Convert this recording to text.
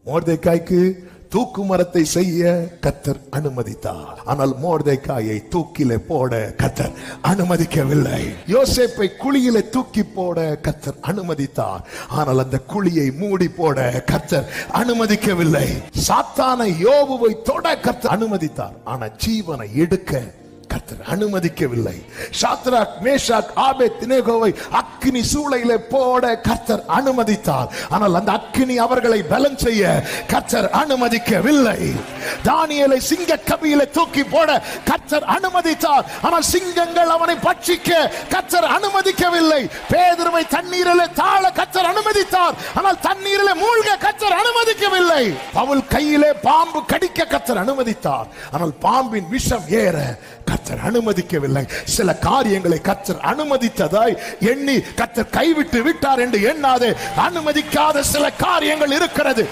மொர்தெக்காய்க்கு தூக்கு மரத்தை செய்ய கர்த்தர் அனுமதித்தார். ஆனால் மொர்தெக்காயை தூக்கிலே போட கர்த்தர் அனுமதிக்கவில்லை. யோசேப்பை குழியிலே தூக்கி போட கர்த்தர் அனுமதித்தார். ஆனால் அந்த குழியை மூடி போட கர்த்தர் அனுமதிக்கவில்லை. சாத்தானை யோபுவை தொட கர்த்தர் அனுமதித்தார். ஆனா ஜீவனை எடுக்க கர்த்தர் அனுமதிக்கவில்லை. சாத்ராக் மேஷாக் ஆபேத்நேகோவை அக்கினி சூளையிலே போட கர்த்தர் அனுமதித்தார். ஆனால் அந்த அக்கினி அவர்களை பலன் செய்ய கர்த்தர் அனுமதிக்கவில்லை. தானியேலை சிங்க கபியிலே தூக்கி போட கர்த்தர் அனுமதித்தார். ஆனால் சிங்கங்கள் அவனை பட்சிக்க கர்த்தர் அனுமதிக்கவில்லை. பேதுருவை தண்ணீரிலே தாழ கர்த்தர் அனுமதித்தார். ஆனால் தண்ணீரிலே மூழ்க கர்த்தர் அனுமதிக்கவில்லை. பவுல் கையிலே பாம்பு கடிக்க கர்த்தர் அனுமதித்தார். ஆனால் பாம்பின் விஷம் ஏற கர்த்தர் அனுமதிக்கவில்லை. சில காரியங்களை கர்த்தர் அனுமதித்ததாய் எண்ணி கர்த்தர் கைவிட்டு விட்டார் என்று எண்ணாதே. அனுமதிக்காத சில காரியங்கள் இருக்கிறது.